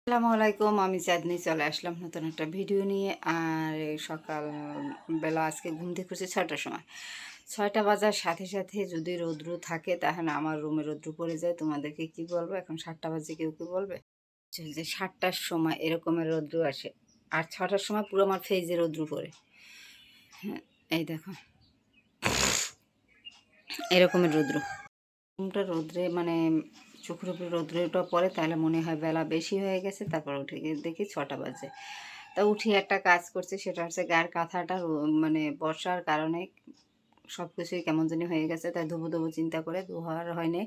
আসসালামু আলাইকুম। আমি চাঁদনি চলে আসলাম নতুন একটা ভিডিও নিয়ে। আর এই সকালবেলা আজকে ঘুম থেকে উঠেছি 6টার সময়। 6টা বাজার সাথে সাথে যদি রৌদ্র থাকে তাহলে আমার রুমে রৌদ্র পড়ে যায়। তোমাদেরকে কি বলবো, এখন 7টা বাজে, কেউ কি বলবে যে 7টার সময় এরকমের রৌদ্র আসে আর 6টার সময় পুরো আমার ফেজে রৌদ্র পড়ে। হ্যাঁ, এই দেখো এরকমের রৌদ্র। ঘুমটা রৌদ্রে মানে চোখের উপরে রৌদ্রটা পড়ে তাহলে মনে হয় বেলা বেশি হয়ে গেছে। তারপর উঠে গিয়ে দেখি 6টা বাজে। তা উঠি একটা কাজ করছি, সেটা হচ্ছে গায়ের কাঁথাটা মানে বর্ষার কারণে সব কিছুই কেমন জানি হয়ে গেছে, তাই ধুবো ধুবো চিন্তা করে ধোয়ার হয়নি।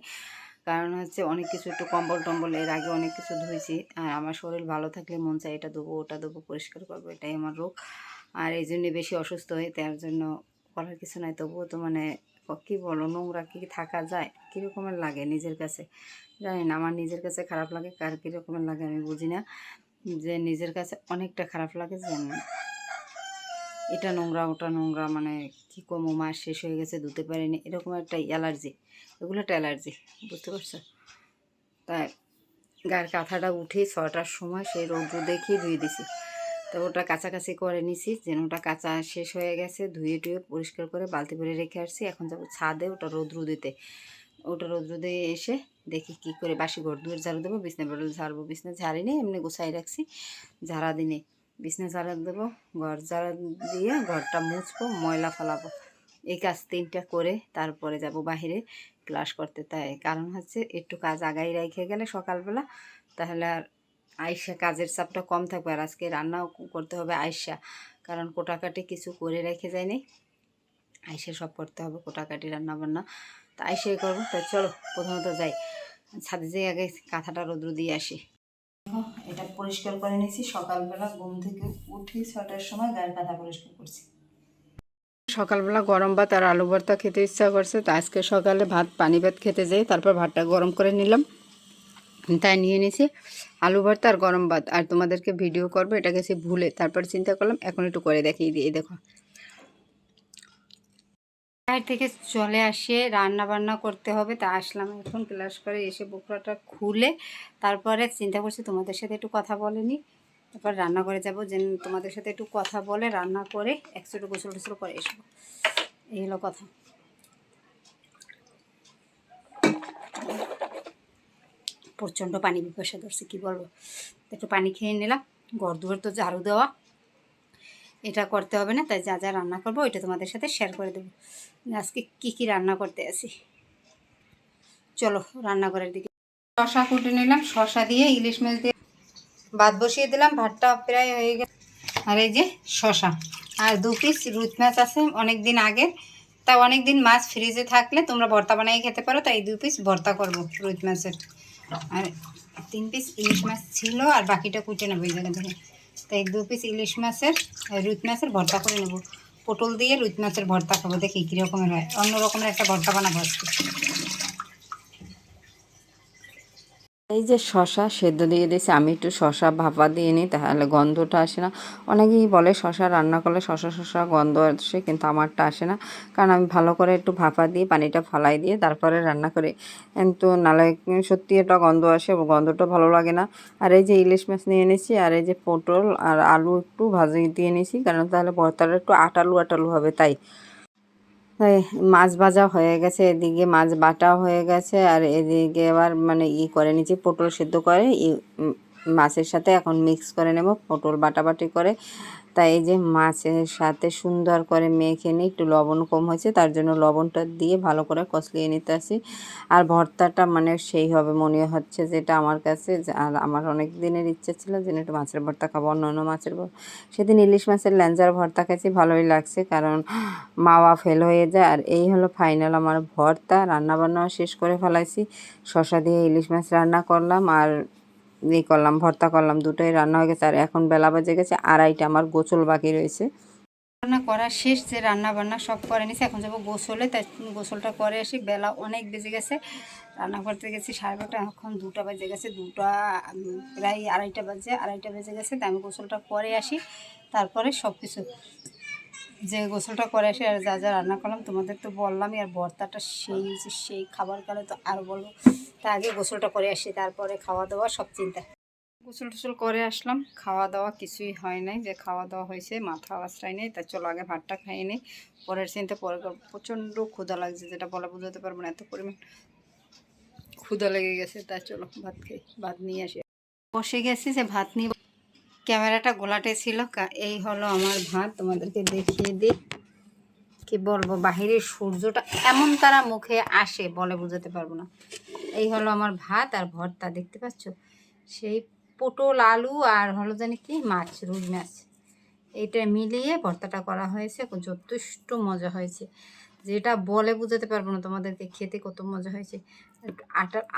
কারণ হচ্ছে অনেক কিছু একটু কম্বল টম্বল এর আগে অনেক কিছু ধুয়েছি। আর আমার শরীর ভালো থাকলে মন চায় এটা দেবো ওটা দেবো পরিষ্কার করবো, এটাই আমার রোগ। আর এই জন্যে বেশি অসুস্থ হই, তার জন্য করার কিছু নাই। তবুও তো মানে কী বলো, নোংরা কি থাকা যায়? কীরকমের লাগে নিজের কাছে জানি না। আমার নিজের কাছে খারাপ লাগে, কার কীরকমের লাগে আমি বুঝি না। যে নিজের কাছে অনেকটা খারাপ লাগে যে এটা নোংরা ওটা নোংরা, মানে কী কমো, মাস শেষ হয়ে গেছে ধুতে পারিনি, এরকম একটা অ্যালার্জি। এগুলো একটা অ্যালার্জি, বুঝতে পারছো? তাই গায়ের কাঁথাটা উঠে 6টার সময় সেই রৌদ্র দেখিয়ে ধুয়ে দিছি। তো ওটা কাছাকাছি করে নিছি, যেন ওটা কাঁচা শেষ হয়ে গেছে। ধুয়ে টুয়ে পরিষ্কার করে বালতি ভরে রেখে আসছি। এখন যাবো ছাদে ওটা রৌদ্র দিতে। ওটা রৌদ্র দিয়ে এসে দেখি কি করে বাসি ঘর দুয়ার ঝাড়ু দেবো, বিছনা বেড়ে ঝাড়বো। বিছনা ঝাড়িনি, এমনি গুছাই রাখছি, ঝাড়া দিনে বিছনা ঝাড়া দেবো, ঘর ঝাড়া দিয়ে ঘরটা মুছবো, ময়লা ফেলাবো। এই কাজ 3টা করে তারপরে যাব বাইরে ক্লাস করতে। তাই কারণ হচ্ছে একটু কাজ আগাই রেখে গেলে সকালবেলা, তাহলে আর আইসা কাজের চাপটা কম থাকবে। আর আজকে রান্নাও করতে হবে আইসা, কারণ কোটাকাটি কিছু করে রেখে যায়নি, আইসে সব করতে হবে কোটাকাটি রান্না বান্না। তা আইসাই করবো। তাই চলো প্রথমত যাই ছাদে, যেয়ে আগে কাঁথাটা রৌদ্র দিয়ে আসি। এটা পরিষ্কার করে নিয়েছি সকালবেলা ঘুম থেকে উঠি 6টার সময় গায়ের কাঁথা পরিষ্কার করছি। সকালবেলা গরম ভাত আর আলু ভর্তা খেতে ইচ্ছা করছে, তা আজকে সকালে পানি ভাত খেতে যাই, তারপর ভাতটা গরম করে নিলাম। তাই নিয়ে নিয়েছি আলু ভর্তা আর গরম ভাত। আর তোমাদেরকে ভিডিও করবো এটা গেছি ভুলে, তারপর চিন্তা করলাম এখন একটু করে দেখিয়ে দিই। দেখো বাইরে থেকে চলে আসে রান্না বান্না করতে হবে, তা আসলাম এখন ক্লাস করে এসে বোকরাটা খুলে তারপরে চিন্তা করছি তোমাদের সাথে একটু কথা বলেনি, তারপর রান্না করে যাব, যে তোমাদের সাথে একটু কথা বলে রান্না করে একটু গোসল টোসল করে এসবো। এই হলো কথা। প্রচণ্ড পানি পিপাসা ধরছে, কী বলবো। একটু পানি খেয়ে নিলাম। ঘর দুয়ার তো ঝাড়ু দেওয়া, এটা করতে হবে না, তাই যা যা রান্না করবো ওইটা তোমাদের সাথে শেয়ার করে দেবো। আজকে কি কি রান্না করতে আসি, চলো রান্নাঘরের দিকে। শশা কুটে নিলাম, শশা দিয়ে ইলিশ মাছ দিয়ে ভাত বসিয়ে দিলাম, ভাতটা প্রায় হয়ে গেছে। আর এই যে শশা আর 2 পিস রুই মাছ আছে অনেক দিন আগের, তা অনেক দিন মাছ ফ্রিজে থাকলে তোমরা ভর্তা বানিয়ে খেতে পারো, তাই 2 পিস ভর্তা করবো রুই মাছের। আর 3 পিস ইলিশ মাছ ছিল, আর বাকিটা কুটে নেবো এই জায়গা থেকে। তাই 2 পিস ইলিশ মাছের রুই মাছের ভর্তা করে নেবো। পটল দিয়ে রুই মাছের ভর্তা খাবো, দেখি কীরকমের হয়। অন্য রকমের একটা ভর্তা বানাবো আজকে। এই যে শশা সেদ্ধ দিয়ে দিয়েছি, আমি একটু শশা ভাপা দিয়ে নিই, তাহলে গন্ধটা আসে না। অনেকেই বলে শশা রান্না করলে শশা শশা গন্ধ আসে, কিন্তু আমারটা আসে না, কারণ আমি ভালো করে একটু ভাপা দিয়ে পানিটা ফালাই দিয়ে তারপরে রান্না করি। কিন্তু নালে সত্যি একটা গন্ধ আসে, গন্ধটা ভালো লাগে না। আর এই যে ইলিশ মাছ নিয়ে নিয়েছি, আর এই যে পটল আর আলু একটু ভাজি দিয়ে নিয়েছি, কারণ তাহলে ভর্তাটা একটু আটালু আটালু হবে। তাই তাই মাছ ভাজা হয়ে গেছে, এদিকে মাছ বাটা হয়ে গেছে, আর এদিকে আবার মানে করে নিচ্ছি পটল সেদ্ধ করে মাছের সাথে এখন মিক্স করে নেব পটল বাটাবাটি করে। তাই এই যে মাছের সাথে সুন্দর করে মেখে নিই। একটু লবণ কম হয়েছে, তার জন্য লবণটা দিয়ে ভালো করে কষলিয়ে নিতে আসি। আর ভর্তাটা মানে সেই হবে মনে হচ্ছে, যেটা আমার কাছে। আর আমার অনেক দিনের ইচ্ছে ছিল যে একটু মাছের ভর্তা খাবো, অন্য মাছের ভর্তা। সেদিন ইলিশ মাছের ল্যাঞ্জার ভর্তা খেয়েছি, ভালোই লাগছে, কারণ মাওয়া ফেল হয়ে যায়। আর এই হলো ফাইনাল আমার ভর্তা। রান্নাবান্নাও শেষ করে ফেলাইছি, শশা দিয়ে ইলিশ মাছ রান্না করলাম আর করলাম ভর্তা করলাম, দুটোই রান্না হয়ে গেছে। আর এখন বেলা বাজে গেছে 2:30, আমার গোসল বাকি রয়েছে। রান্না করা শেষ, যে রান্না বান্না সব করে নিছি, এখন যাবো গোসলে। তাই গোসলটা করে আসি, বেলা অনেক বেজে গেছে। রান্না করতে গেছি 12:30, এখন 2টা বেজে গেছে, 2টা প্রায় 2:30 বেজে গেছে। তাই আমি গোসলটা করে আসি, তারপরে সব কিছু যে গোসলটা করে আসি। আর যা যা রান্না করলাম তোমাদের তো বললামই, আর ভর্তাটা সেই খাবার কালে তো আর বলবো। তা আগে গোসলটা করে আসি, তারপরে খাওয়া দাওয়া সব চিন্তা। গোসল টোসল করে আসলাম, খাওয়া দাওয়া কিছুই হয় নাই, যে খাওয়া দাওয়া হয়েছে মাথা আশ্রাই নেই। তাই চলো আগে ভাতটা খাইয়ে নিই, পরের চিন্তা পরে করবো। প্রচণ্ড ক্ষুধা লাগছে, যেটা বলে বোঝাতে পারবো না, এত পরিমাণ ক্ষুধা লেগে গেছে। তাই চলো ভাত খাই, ভাত নিয়ে আসি। বসে গেছি যে ভাত নিয়ে, ক্যামেরাটা গোলাটে ছিল। এই হলো আমার ভাত, তোমাদেরকে দেখিয়ে দিই। কি বলবো, বাহিরের সূর্যটা এমন তারা মুখে আসে বলে বোঝাতে পারবো না। এই হলো আমার ভাত আর ভর্তা, দেখতে পাচ্ছ, সেই পটল আলু আর হলো জানি কি মাছ, রুই মাছ, এইটা মিলিয়ে ভর্তাটা করা হয়েছে। যথেষ্ট মজা হয়েছে, যেটা বলে বোঝাতে পারবো না তোমাদেরকে, খেতে কত মজা হয়েছে। একটু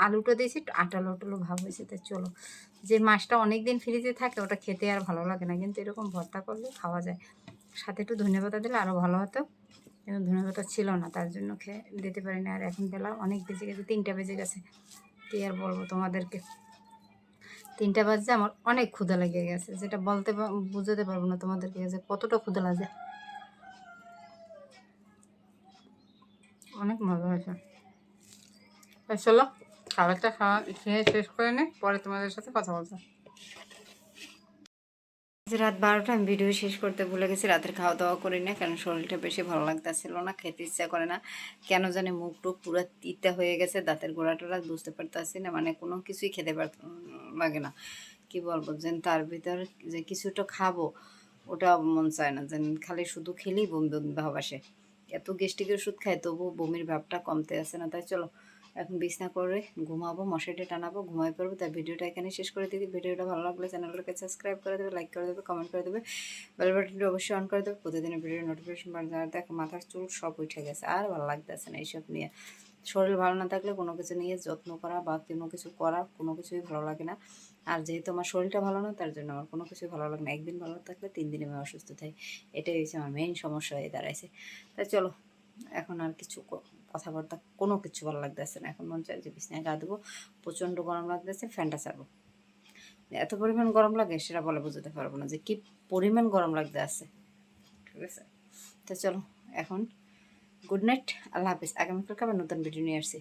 আলুটা দিয়েছি, একটু আটালো আটালো ভাব হয়েছে। তাই চলো, যে মাছটা অনেক দিন ফ্রিজে থাকে ওটা খেতে আর ভালো লাগে না, কিন্তু এরকম ভর্তা করলে খাওয়া যায়। সাথে একটু ধনেপাতা দিলে আরও ভালো হতো, কিন্তু ধনেপাতা ছিল না, তার জন্য খেয়ে দিতে পারিনি। আর এখন বেলা অনেক বেজে গেছে, 3টা বেজে গেছে। কী আর বলবো তোমাদেরকে, 3টা বাজে, আমার অনেক ক্ষুধা লেগে গেছে, যেটা বুঝাতে পারবো না তোমাদেরকে যে কতটা ক্ষুধা লাগে। অনেক মজা হয়েছে। চলো খাবারটা খেয়ে শেষ করে নে, পরে তোমাদের সাথে কথা বলবো। রাত 12টা, আমি ভিডিও শেষ করতে ভুলে গেছি। রাতের খাওয়া দাওয়া করি না, কারণ শরীরটা বেশি ভালো লাগতেছিল না, খেতে ইচ্ছা করে না। কেন জানি মুখ টুক পুরো তিতা হয়ে গেছে, দাঁতের গোড়া টোড়া বুঝতে পারতেছি না, মানে কোনো কিছুই খেতে লাগে না। কি বলবো, যে তার ভিতর যে কিছুটা খাবো ওটা মন চায় না, যেন খালি শুধু খেলেই বমি বমি ভাব আসে। এত গ্যাস্ট্রিকের ওষুধ খাই তবু বমির ভাবটা কমতে আসে না। তাই চলো এখন বিছনা করে ঘুমাবো, মশারিটা টানাবো, ঘুমাই পড়বো। তাই ভিডিওটা এখানে শেষ করে দিই। ভিডিওটা ভালো লাগলে চ্যানেলটাকে সাবস্ক্রাইব করে দেবে, লাইক করে দেবে, কমেন্ট করে দেবে, বেল বাটনটা অবশ্যই অন করে দেবে। প্রতিদিনের ভিডিও নোটিফিকেশন পাওয়ার জন্য। দেখো মাথার চুল সব উঠে গেছে, আর ভালো লাগতেছে না এইসব নিয়ে। শরীর ভালো না থাকলে কোনো কিছু নিয়ে যত্ন করা বা কোনো কিছু করা কোনো কিছুই ভালো লাগে না। আর যেহেতু আমার শরীরটা ভালো না, তার জন্য আমার কোনো কিছুই ভালো লাগে না। একদিন ভালো থাকলে 3 দিনে আমি অসুস্থ থাকি, এটাই হচ্ছে আমার মেইন সমস্যা হয়ে দাঁড়াইছে। তাই চলো এখন আর কিছু কথাবার্তা কোনো কিছু ভালো লাগতেছে না। এখন মন চাই যে বিছনায় গা দেবো, প্রচণ্ড গরম লাগতেছে, ফ্যানটা ছাড়বো। এত পরিমাণ গরম লাগে সেটা বলে বোঝাতে পারবো না যে কি পরিমাণ গরম লাগতে আছে। ঠিক আছে, তো চলো এখন গুড নাইট, আল্লাহ হাফিজ। আগামীকালকে আবার নতুন ভিডিও নিয়ে আসছি।